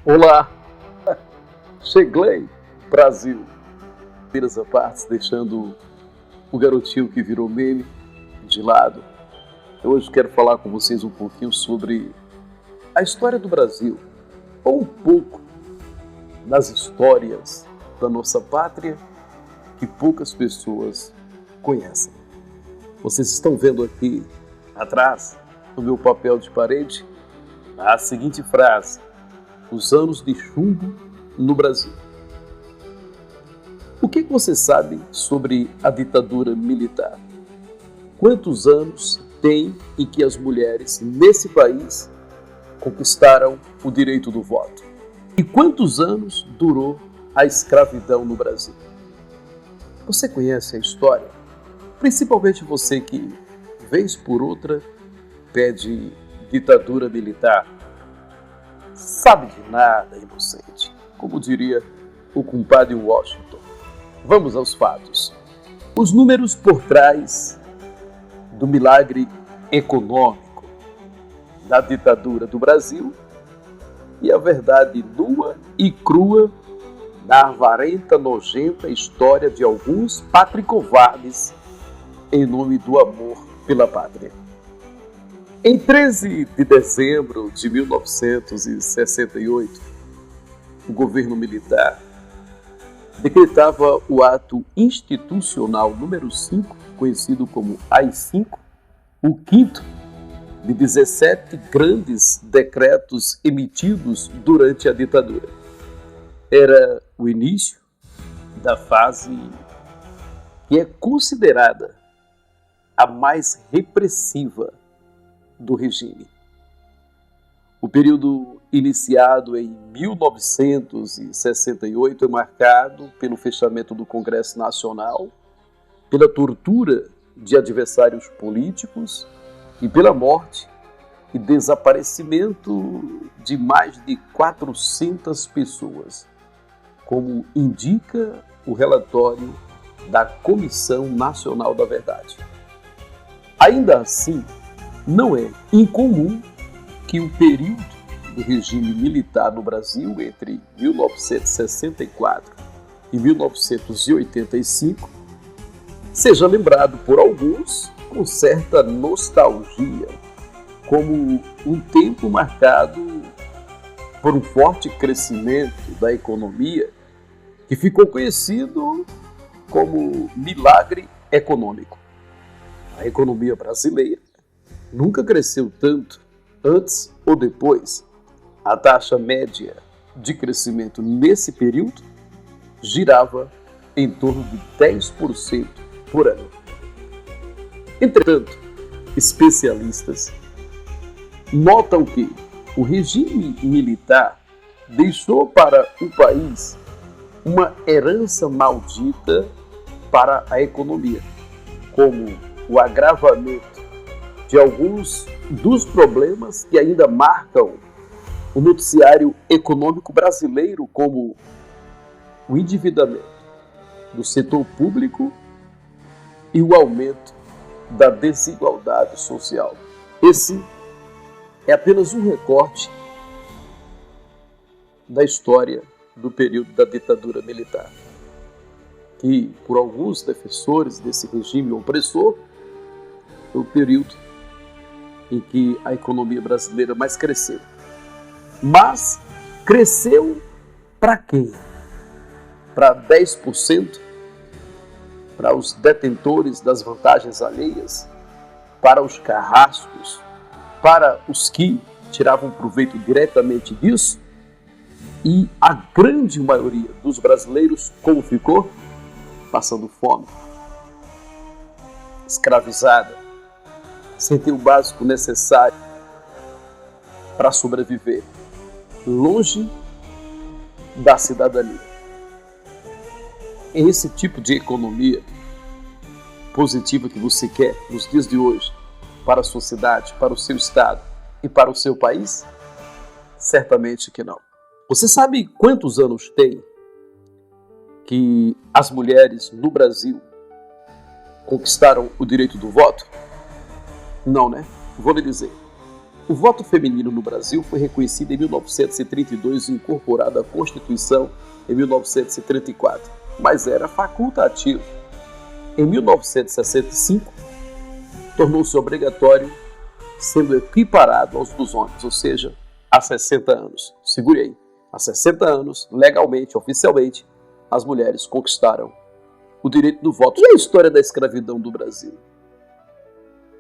Olá, cheguei, Brasil. Tiras à parte, deixando o garotinho que virou meme de lado. Eu hoje quero falar com vocês um pouquinho sobre a história do Brasil, ou um pouco das histórias da nossa pátria que poucas pessoas conhecem. Vocês estão vendo aqui atrás, no meu papel de parede, a seguinte frase: os anos de chumbo no Brasil. O que você sabe sobre a ditadura militar? Quantos anos tem em que as mulheres nesse país conquistaram o direito do voto? E quantos anos durou a escravidão no Brasil? Você conhece a história? Principalmente você que, vez por outra, pede ditadura militar. Sabe de nada, inocente, como diria o compadre Washington. Vamos aos fatos. Os números por trás do milagre econômico da ditadura do Brasil e a verdade nua e crua da avarenta, nojenta história de alguns patricovardes em nome do amor pela pátria. Em 13 de dezembro de 1968, o governo militar decretava o ato institucional número 5, conhecido como AI-5, o quinto de 17 grandes decretos emitidos durante a ditadura. Era o início da fase que é considerada a mais repressiva do regime. O período iniciado em 1968 é marcado pelo fechamento do Congresso Nacional, pela tortura de adversários políticos e pela morte e desaparecimento de mais de 400 pessoas, como indica o relatório da Comissão Nacional da Verdade. Ainda assim, não é incomum que o período do regime militar no Brasil, entre 1964 e 1985, seja lembrado por alguns com certa nostalgia, como um tempo marcado por um forte crescimento da economia que ficou conhecido como milagre econômico. A economia brasileira nunca cresceu tanto antes ou depois. A taxa média de crescimento nesse período girava em torno de 10% por ano. Entretanto, especialistas notam que o regime militar deixou para o país uma herança maldita para a economia, como o agravamento de alguns dos problemas que ainda marcam o noticiário econômico brasileiro, como o endividamento do setor público e o aumento da desigualdade social. Esse é apenas um recorte da história do período da ditadura militar, que, por alguns defensores desse regime opressor, foi o período em que a economia brasileira mais cresceu. Mas cresceu para quem? Para 10%? Para os detentores das vantagens alheias? Para os carrascos? Para os que tiravam proveito diretamente disso? E a grande maioria dos brasileiros, como ficou? Passando fome, escravizada, sem ter o básico necessário para sobreviver, longe da cidadania. É esse tipo de economia positiva que você quer nos dias de hoje para a sua cidade, para o seu estado e para o seu país? Certamente que não. Você sabe quantos anos tem que as mulheres no Brasil conquistaram o direito do voto? Não, né? Vou lhe dizer. O voto feminino no Brasil foi reconhecido em 1932 e incorporado à Constituição em 1934, mas era facultativo. Em 1965, tornou-se obrigatório, sendo equiparado aos dos homens, ou seja, há 60 anos. Segure aí, há 60 anos, legalmente, oficialmente, as mulheres conquistaram o direito do voto. E a história da escravidão do Brasil?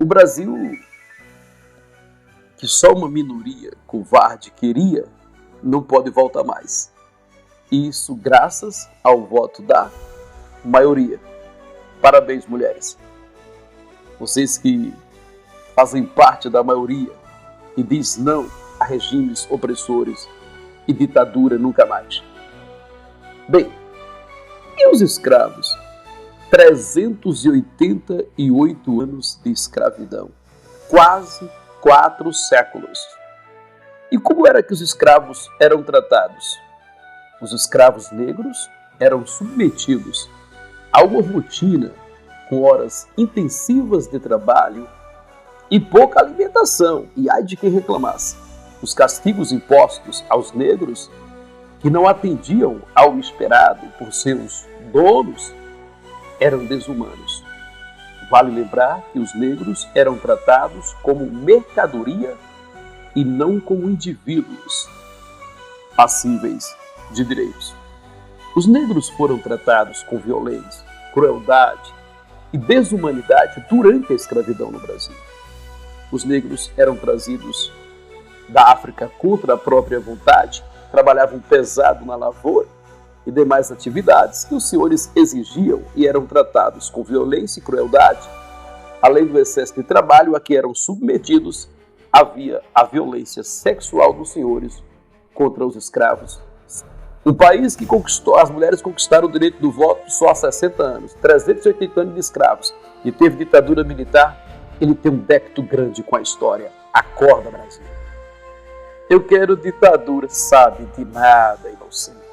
O Brasil, que só uma minoria covarde queria, não pode voltar mais. Isso graças ao voto da maioria. Parabéns, mulheres. Vocês que fazem parte da maioria e diz não a regimes opressores e ditadura nunca mais. Bem, e os escravos? 388 anos de escravidão. Quase 4 séculos. E como era que os escravos eram tratados? Os escravos negros eram submetidos a uma rotina com horas intensivas de trabalho e pouca alimentação. E ai de quem reclamasse. Os castigos impostos aos negros que não atendiam ao esperado por seus donos eram desumanos. Vale lembrar que os negros eram tratados como mercadoria e não como indivíduos passíveis de direitos. Os negros foram tratados com violência, crueldade e desumanidade durante a escravidão no Brasil. Os negros eram trazidos da África contra a própria vontade, trabalhavam pesado na lavoura e demais atividades que os senhores exigiam e eram tratados com violência e crueldade. Além do excesso de trabalho a que eram submetidos, havia a violência sexual dos senhores contra os escravos. Um país que as mulheres conquistaram o direito do voto só há 60 anos, 380 anos de escravos, e teve ditadura militar, ele tem um débito grande com a história. Acorda, Brasil. Eu quero ditadura, sabe de nada, inocente.